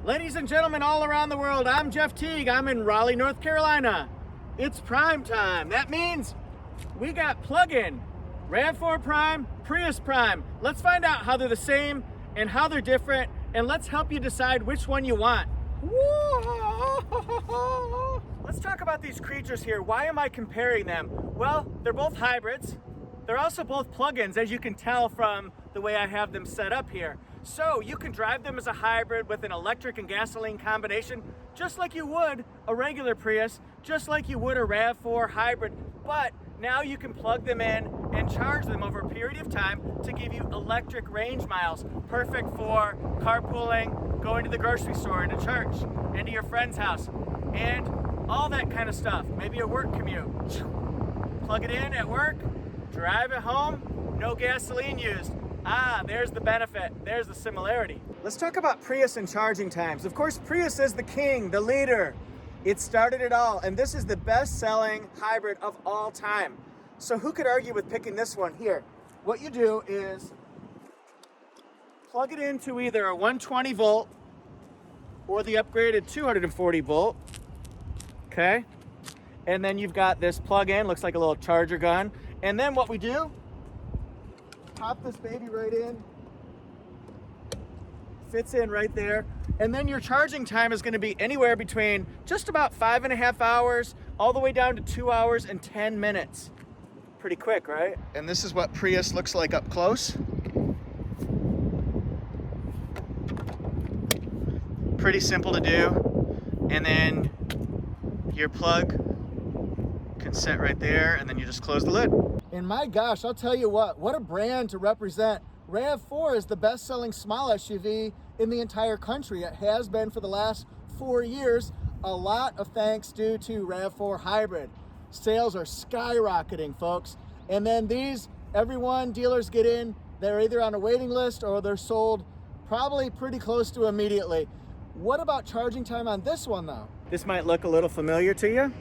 Ladies and gentlemen all around the world, I'm Jeff Teague. I'm in Raleigh, North Carolina. It's prime time. That means we got plug-in RAV4 Prime, Prius Prime. Let's find out how they're the same and how they're different, and let's help you decide which one you want. Let's talk about these creatures here. Why am I comparing them? Well, they're both hybrids. They're also both plug-ins, as you can tell from the way I have them set up here. So you can drive them as a hybrid with an electric and gasoline combination, just like you would a regular Prius, just like you would a RAV4 Hybrid. But now you can plug them in and charge them over a period of time to give you electric range miles. Perfect for carpooling, going to the grocery store, into church, into your friend's house, and all that kind of stuff. Maybe a work commute. Plug it in at work, drive it home, no gasoline used. Ah, there's the benefit. There's the similarity. Let's talk about Prius and charging times. Of course, Prius is the king, the leader. It started it all, and this is the best-selling hybrid of all time. So who could argue with picking this one? Here, what you do is plug it into either a 120 volt or the upgraded 240 volt, okay? And then you've got this plug-in, looks like a little charger gun. And then what we do, pop this baby right in, fits in right there, and then your charging time is going to be anywhere between just about 5.5 hours all the way down to 2 hours and 10 minutes. Pretty quick, right? And this is what Prius looks like up close. Pretty simple to do. And then your plug can set right there, and then you just close the lid. And my gosh, I'll tell you what a brand to represent. RAV4 is the best-selling small SUV in the entire country. It has been for the last 4 years. A lot of thanks due to RAV4 Hybrid. Sales are skyrocketing, folks. And then these, dealers get in, they're either on a waiting list or they're sold probably pretty close to immediately. What about charging time on this one, though? This might look a little familiar to you.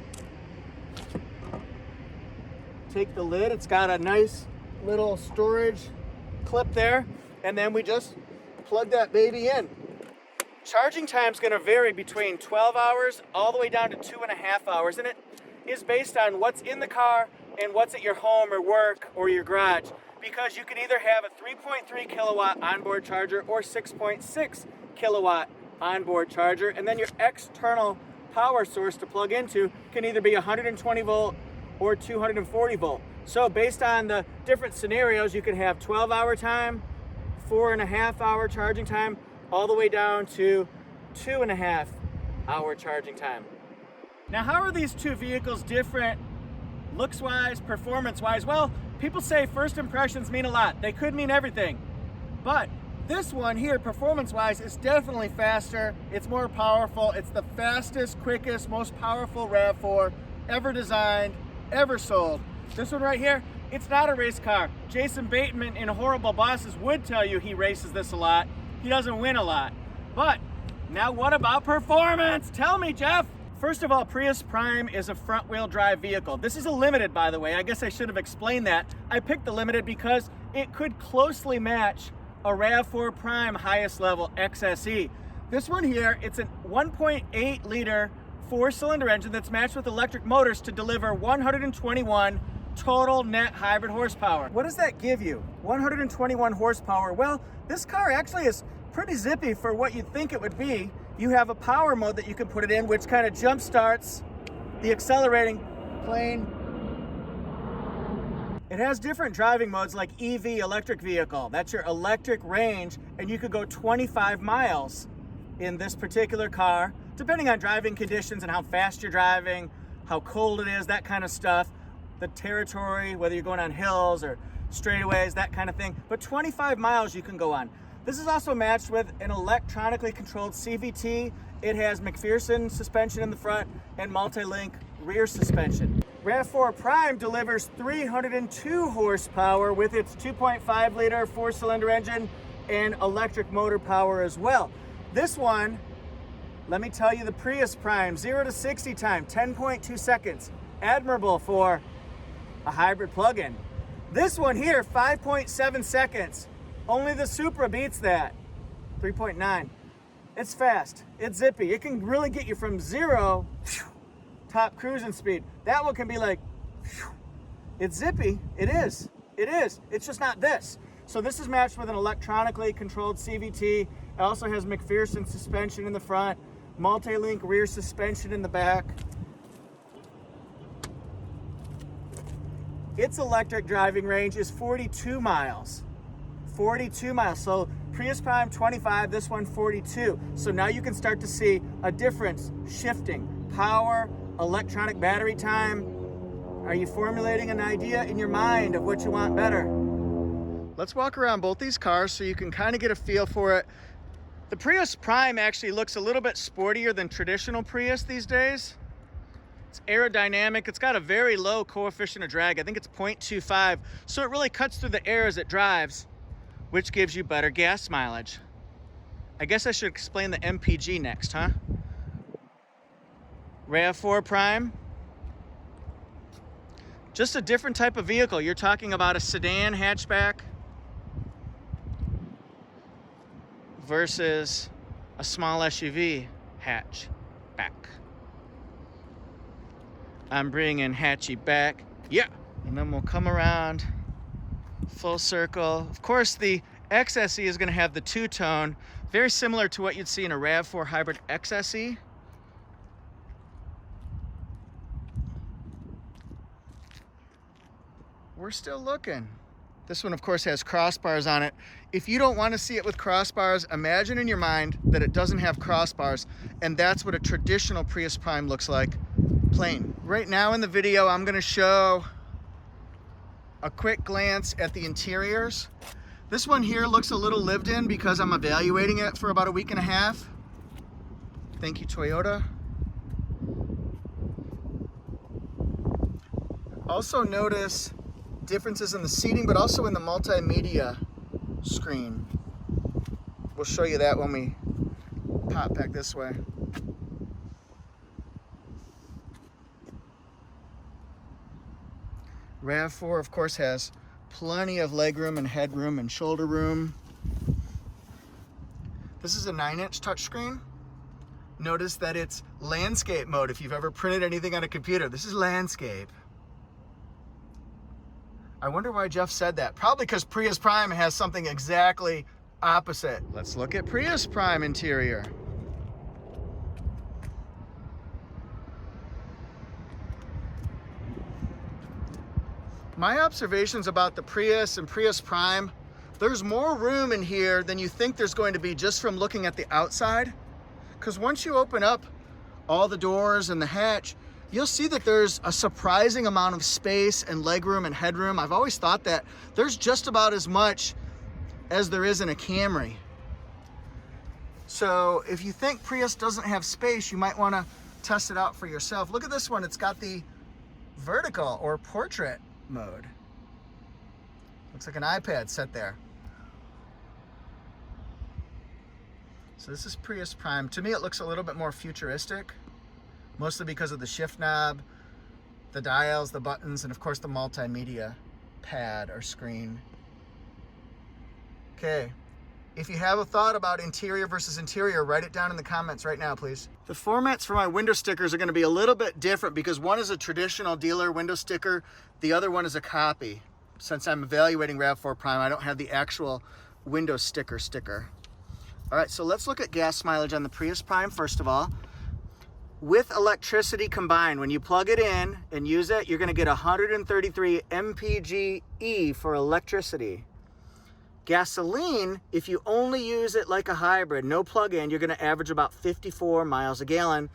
Take the lid, it's got a nice little storage clip there, and then we just plug that baby in. Charging time's gonna vary between 12 hours all the way down to 2.5 hours, and it is based on what's in the car and what's at your home or work or your garage, because you can either have a 3.3 kilowatt onboard charger or 6.6 kilowatt onboard charger, and then your external power source to plug into can either be 120 volt or 240 volt. So based on the different scenarios, you can have 12-hour time, 4.5-hour charging time, all the way down to 2.5-hour charging time. Now, how are these two vehicles different looks-wise, performance-wise? Well, people say first impressions mean a lot. They could mean everything. But this one here, performance-wise, is definitely faster. It's more powerful. It's the fastest, quickest, most powerful RAV4 ever designed, ever sold. This one right here, it's not a race car. Jason Bateman in Horrible Bosses would tell you he races this a lot. He doesn't win a lot. But now what about performance? Tell me, Jeff. First of all, Prius Prime is a front-wheel drive vehicle. This is a limited, by the way. I guess I should have explained that. I picked the limited because it could closely match a RAV4 Prime highest level XSE. This one here, it's a 1.8 liter 4-cylinder engine that's matched with electric motors to deliver 121 total net hybrid horsepower. What does that give you? 121 horsepower. Well, this car actually is pretty zippy for what you'd think it would be. You have a power mode that you can put it in, which kind of jump starts the accelerating plane. It has different driving modes like EV, electric vehicle. That's your electric range, and you could go 25 miles in this particular car, depending on driving conditions and how fast you're driving, how cold it is, that kind of stuff, the territory, whether you're going on hills or straightaways, that kind of thing. But 25 miles you can go on. This is also matched with an electronically controlled CVT. It has McPherson suspension in the front and multi-link rear suspension. RAV4 Prime delivers 302 horsepower with its 2.5 liter 4-cylinder engine and electric motor power as well. This one, let me tell you, the Prius Prime 0 to 60 time, 10.2 seconds. Admirable for a hybrid plug-in. This one here, 5.7 seconds. Only the Supra beats that, 3.9. It's fast, it's zippy. It can really get you from 0, top cruising speed. That one can be like, it's zippy, it is. It's just not this. So this is matched with an electronically controlled CVT. It also has McPherson suspension in the front, multi-link rear suspension in the back. Its electric driving range is 42 miles. 42 miles. So Prius Prime 25, this one 42. So now you can start to see a difference shifting. Power, electronic battery time. Are you formulating an idea in your mind of what you want better? Let's walk around both these cars so you can kind of get a feel for it. The Prius Prime actually looks a little bit sportier than traditional Prius these days. It's aerodynamic. It's got a very low coefficient of drag. I think it's 0.25. So it really cuts through the air as it drives, which gives you better gas mileage. I guess I should explain the MPG next, huh? RAV4 Prime. Just a different type of vehicle. You're talking about a sedan hatchback versus a small SUV hatchback. I'm bringing hatchy back, yeah. And then we'll come around full circle. Of course, the XSE is going to have the two-tone, very similar to what you'd see in a RAV4 Hybrid XSE. We're still looking. This one, of course, has crossbars on it. If you don't want to see it with crossbars, imagine in your mind that it doesn't have crossbars, and that's what a traditional Prius Prime looks like, plain. Right now in the video, I'm going to show a quick glance at the interiors. This one here looks a little lived in because I'm evaluating it for about a week and a half. Thank you, Toyota. Also notice differences in the seating, but also in the multimedia screen. We'll show you that when we pop back this way. RAV4, of course, has plenty of legroom and headroom and shoulder room. This is a 9-inch touchscreen. Notice that it's landscape mode if you've ever printed anything on a computer. This is landscape. I wonder why Jeff said that. Probably because Prius Prime has something exactly opposite. Let's look at Prius Prime interior. My observations about the Prius and Prius Prime, there's more room in here than you think there's going to be just from looking at the outside. Because once you open up all the doors and the hatch, you'll see that there's a surprising amount of space and legroom and headroom. I've always thought that there's just about as much as there is in a Camry. So if you think Prius doesn't have space, you might want to test it out for yourself. Look at this one. It's got the vertical or portrait mode. Looks like an iPad set there. So this is Prius Prime. To me, it looks a little bit more futuristic, mostly because of the shift knob, the dials, the buttons, and of course the multimedia pad or screen. Okay, if you have a thought about interior versus interior, write it down in the comments right now, please. The formats for my window stickers are going to be a little bit different because one is a traditional dealer window sticker, the other one is a copy. Since I'm evaluating RAV4 Prime, I don't have the actual window sticker. All right, so let's look at gas mileage on the Prius Prime first of all. With electricity combined, when you plug it in and use it, you're going to get 133 mpg for electricity. Gasoline, if you only use it like a hybrid, no plug-in, you're going to average about 54 miles a gallon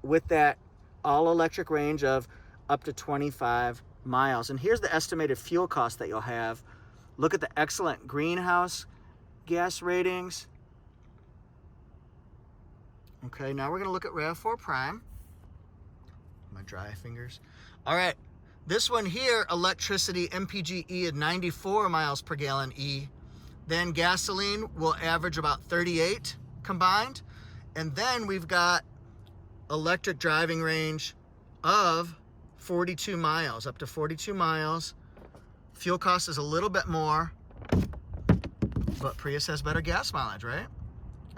with that all-electric range of up to 25 miles. And here's the estimated fuel cost that you'll have. Look at the excellent greenhouse gas ratings. Okay, now we're going to look at RAV4 Prime. My dry fingers. All right, this one here, electricity mpg at 94 miles per gallon E. Then gasoline will average about 38 combined. And then we've got electric driving range of 42 miles, up to 42 miles. Fuel cost is a little bit more, but Prius has better gas mileage, right?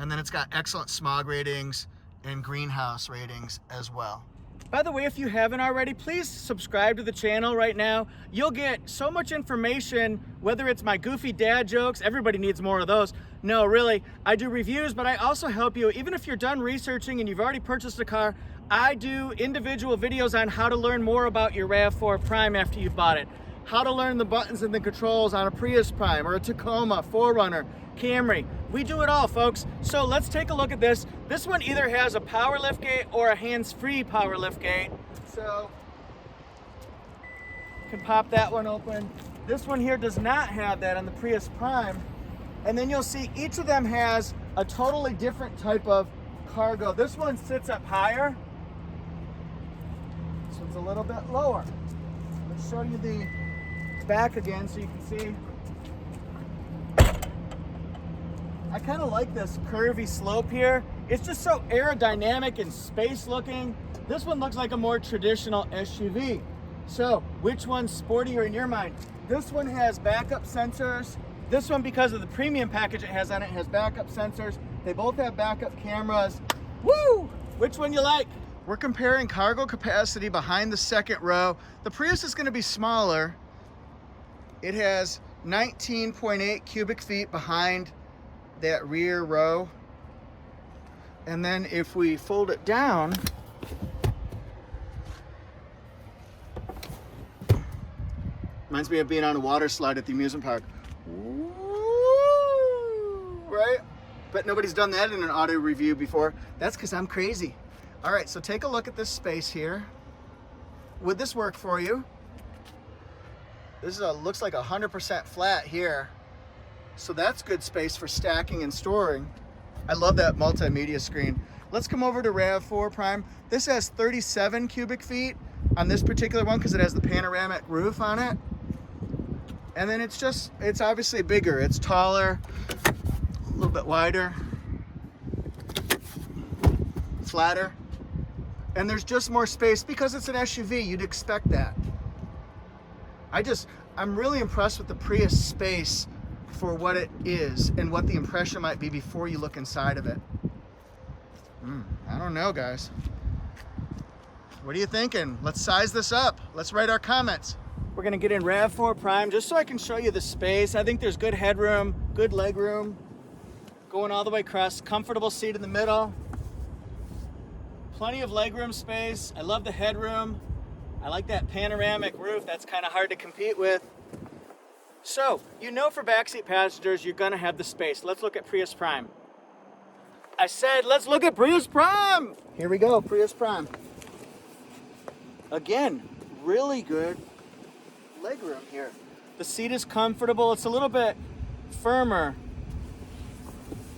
And then it's got excellent smog ratings and greenhouse ratings as well. By the way, if you haven't already, please subscribe to the channel right now. You'll get so much information, whether it's my goofy dad jokes, everybody needs more of those. No, really, I do reviews, but I also help you, even if you're done researching and you've already purchased a car, I do individual videos on how to learn more about your RAV4 Prime after you've bought it. How to learn the buttons and the controls on a Prius Prime or a Tacoma, 4Runner, Camry. We do it all, folks. So let's take a look at this. This one either has a power liftgate or a hands-free power liftgate. So you can pop that one open. This one here does not have that on the Prius Prime. And then you'll see each of them has a totally different type of cargo. This one sits up higher. This one's a little bit lower. Let's show you the back again so you can see. I kind of like this curvy slope here. It's just so aerodynamic and space looking. This one looks like a more traditional SUV. So which one's sportier in your mind? This one has backup sensors. This one, because of the premium package it has on it, has backup sensors. They both have backup cameras. Woo! Which one you like? We're comparing cargo capacity behind the second row. The Prius is going to be smaller. It has 19.8 cubic feet behind that rear row. And then if we fold it down, reminds me of being on a water slide at the amusement park. Woo, right? But nobody's done that in an auto review before. That's because I'm crazy. All right, so take a look at this space here. Would this work for you? This is looks like 100% flat here. So that's good space for stacking and storing. I love that multimedia screen. Let's come over to RAV4 Prime. This has 37 cubic feet on this particular one because it has the panoramic roof on it. And then it's obviously bigger. It's taller, a little bit wider, flatter. And there's just more space because it's an SUV. You'd expect that. I'm really impressed with the Prius space for what it is and what the impression might be before you look inside of it. I don't know, guys. What are you thinking? Let's size this up. Let's write our comments. We're gonna get in RAV4 Prime just so I can show you the space. I think there's good headroom, good leg room, going all the way across, comfortable seat in the middle. Plenty of legroom space. I love the headroom. I like that panoramic roof. That's kind of hard to compete with. So, you know, for backseat passengers, you're gonna have the space. Let's look at Prius Prime. I said, let's look at Prius Prime. Here we go, Prius Prime. Again, really good legroom here. The seat is comfortable. It's a little bit firmer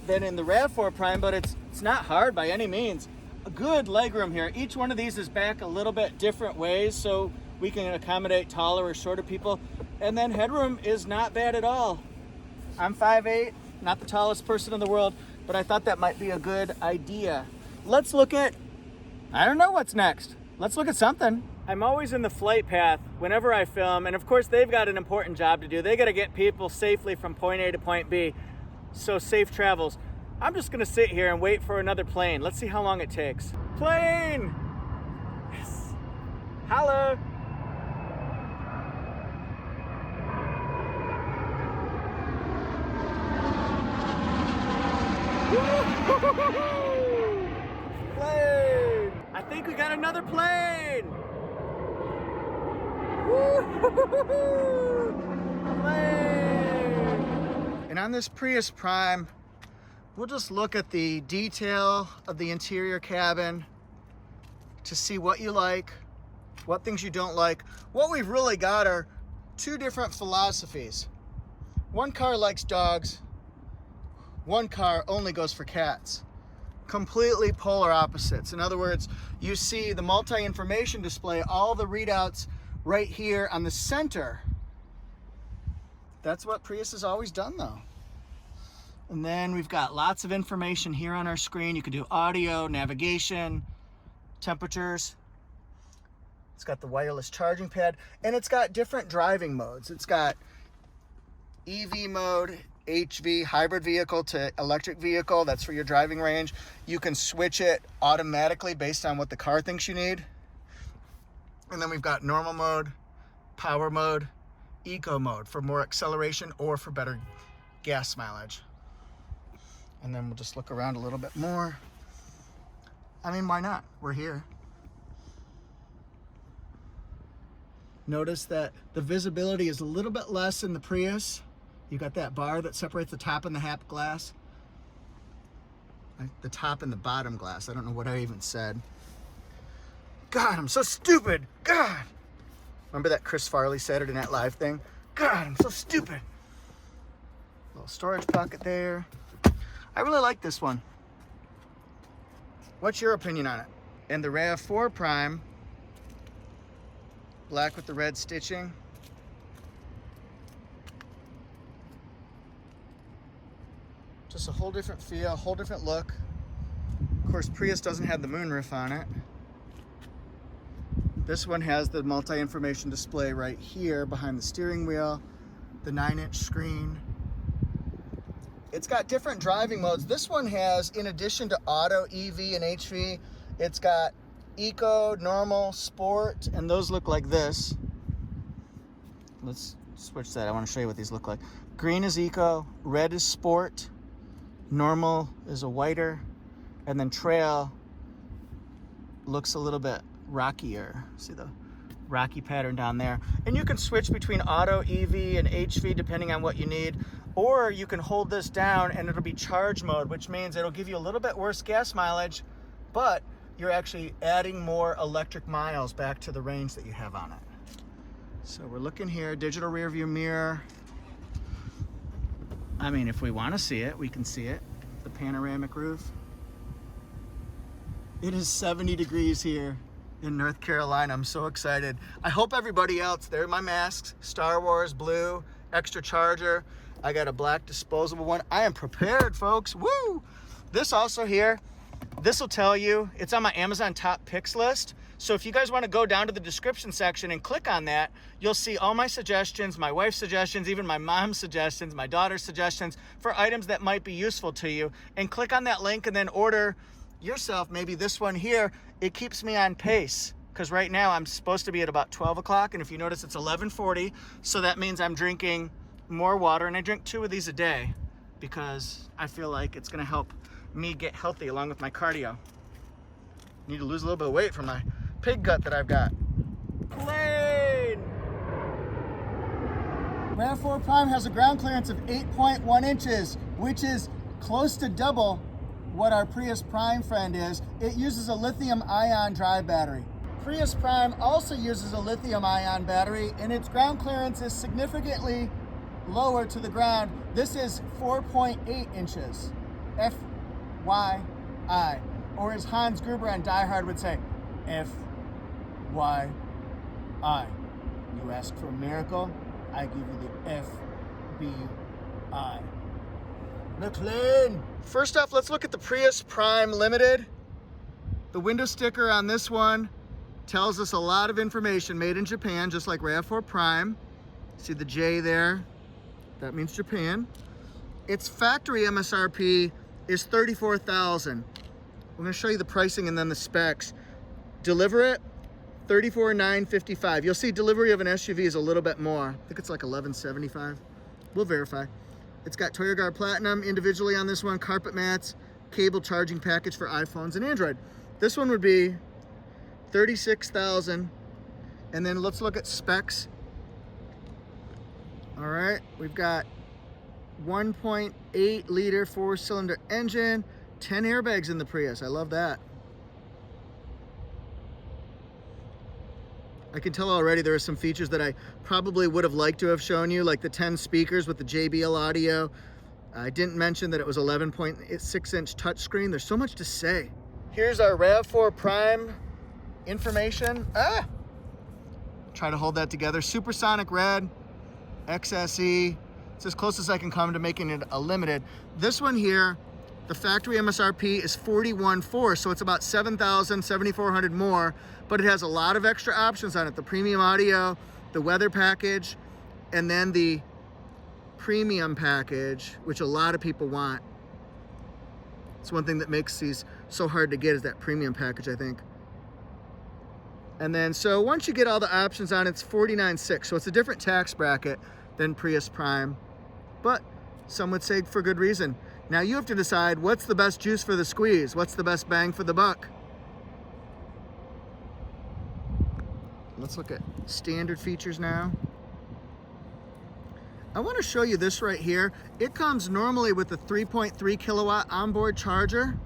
than in the RAV4 Prime, but it's not hard by any means. A good legroom here. Each one of these is back a little bit different ways, so we can accommodate taller or shorter people. And then headroom is not bad at all. I'm 5'8", not the tallest person in the world, but I thought that might be a good idea. Let's look at, I don't know what's next. Let's look at something. I'm always in the flight path whenever I film, and of course they've got an important job to do. They got to get people safely from point A to point B, so safe travels. I'm just gonna sit here and wait for another plane. Let's see how long it takes. Plane! Yes. Hello! Plane! I think we got another plane! Plane! And on this Prius Prime, we'll just look at the detail of the interior cabin to see what you like, what things you don't like. What we've really got are two different philosophies. One car likes dogs, one car only goes for cats. Completely polar opposites. In other words, you see the multi-information display, all the readouts right here on the center. That's what Prius has always done though. And then we've got lots of information here on our screen. You can do audio, navigation, temperatures. It's got the wireless charging pad, and it's got different driving modes. It's got EV mode, HV hybrid vehicle to electric vehicle. That's for your driving range. You can switch it automatically based on what the car thinks you need. And then we've got normal mode, power mode, eco mode for more acceleration or for better gas mileage. And then we'll just look around a little bit more. I mean, why not? We're here. Notice that the visibility is a little bit less in the Prius. You got that bar that separates the top and the half glass. The top and the bottom glass. I don't know what I even said. God, I'm so stupid. God. Remember that Chris Farley Saturday Night Live thing? God, I'm so stupid. Little storage pocket there. I really like this one. What's your opinion on it? And the RAV4 Prime, black with the red stitching. Just a whole different feel, a whole different look. Of course, Prius doesn't have the moonroof on it. This one has the multi-information display right here behind the steering wheel, the 9-inch screen. It's got different driving modes. This one has, in addition to auto, EV, and HV, it's got eco, normal, sport, and those look like this. Let's switch that. I want to show you what these look like. Green is eco, red is sport, normal is a whiter, and then trail looks a little bit rockier. See the rocky pattern down there? And you can switch between auto, EV, and HV depending on what you need. Or you can hold this down and it'll be charge mode, which means it'll give you a little bit worse gas mileage, but you're actually adding more electric miles back to the range that you have on it. So we're looking here, digital rear view mirror. I mean, if we want to see it, we can see it. The panoramic roof. It is 70 degrees here in North Carolina. I'm so excited. I hope everybody else, there are my masks, Star Wars, blue, extra charger. I got a black disposable one. I am prepared, folks. Woo! This also here, this will tell you, it's on my Amazon top picks list. So if you guys want to go down to the description section and click on that, you'll see all my suggestions, my wife's suggestions, even my mom's suggestions, my daughter's suggestions for items that might be useful to you. And click on that link and then order yourself maybe this one here. It keeps me on pace because right now I'm supposed to be at about 12 o'clock. And if you notice, it's 11:40. So that means I'm drinking more water, and I drink 2 of these a day because I feel like it's going to help me get healthy along with my cardio. Need to lose a little bit of weight from my pig gut that I've got. Plane! RAV4 Prime has a ground clearance of 8.1 inches, which is close to double what our Prius Prime friend is. It uses a lithium-ion drive battery. Prius Prime also uses a lithium-ion battery, and its ground clearance is significantly lower to the ground. This is 4.8 inches. FYI. Or as Hans Gruber on Die Hard would say, FYI. You ask for a miracle, I give you the FBI. McLean! First off, let's look at the Prius Prime Limited. The window sticker on this one tells us a lot of information. Made in Japan, just like RAV4 Prime. See the J there? That means Japan. Its factory MSRP is $34,000. I'm going to show you the pricing and then the specs. Deliver it, $34,955. You'll see delivery of an SUV is a little bit more. I think it's like $1175. We'll verify. It's got Toyota Guard Platinum individually on this one, carpet mats, cable charging package for iPhones and Android. This one would be $36,000. And then let's look at specs. All right, we've got 1.8 liter 4-cylinder engine, 10 airbags in the Prius. I love that. I can tell already there are some features that I probably would have liked to have shown you, like the 10 speakers with the JBL audio. I didn't mention that it was 11.6-inch touchscreen. There's so much to say. Here's our RAV4 Prime information. Try to hold that together. Supersonic red, XSE. It's as close as I can come to making it a limited. This one here, the factory MSRP is $41,400, so it's about $7,000, $7,400 more, but it has a lot of extra options on it. The premium audio, the weather package, and then the premium package, which a lot of people want. It's one thing that makes these so hard to get, is that premium package, I think. And then, so once you get all the options on, it's $49,600. So it's a different tax bracket than Prius Prime, but some would say for good reason. Now you have to decide what's the best juice for the squeeze, what's the best bang for the buck. Let's look at standard features now. I want to show you this right here. It comes normally with a 3.3 kilowatt onboard charger.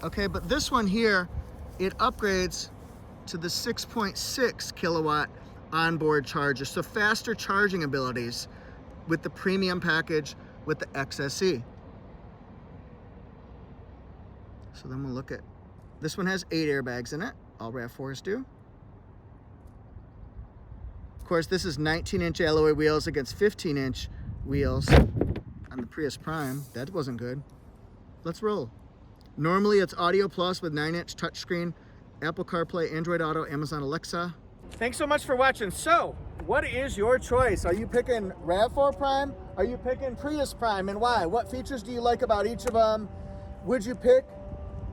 Okay, but this one here, it upgrades to the 6.6 kilowatt onboard charger. So faster charging abilities with the premium package with the XSE. So then we'll look at, this one has 8 airbags in it. All RAV4s do. Of course, this is 19-inch alloy wheels against 15-inch wheels on the Prius Prime. That wasn't good. Let's roll. Normally, it's Audio Plus with 9-inch touchscreen, Apple CarPlay, Android Auto, Amazon Alexa. Thanks so much for watching. So, what is your choice? Are you picking RAV4 Prime? Are you picking Prius Prime, and why? What features do you like about each of them? Would you pick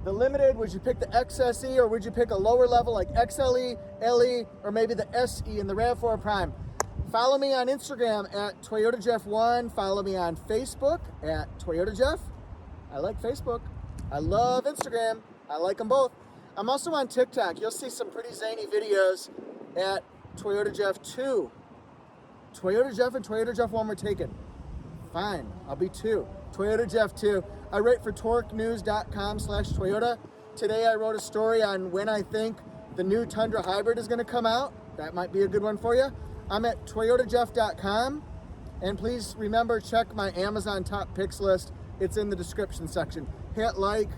the Limited? Would you pick the XSE, or would you pick a lower level like XLE, LE, or maybe the SE in the RAV4 Prime? Follow me on Instagram at ToyotaJeff1. Follow me on Facebook at ToyotaJeff. I like Facebook. I love Instagram. I like them both. I'm also on TikTok. You'll see some pretty zany videos at ToyotaJeff2. ToyotaJeff and ToyotaJeff1 were taken. Fine, I'll be 2. ToyotaJeff2. I write for torquenews.com/Toyota. Today I wrote a story on when I think the new Tundra Hybrid is going to come out. That might be a good one for you. I'm at toyotajeff.com. And please remember, check my Amazon top picks list. It's in the description section. Hit like,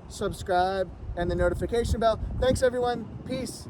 subscribe, and the notification bell. Thanks everyone. Peace.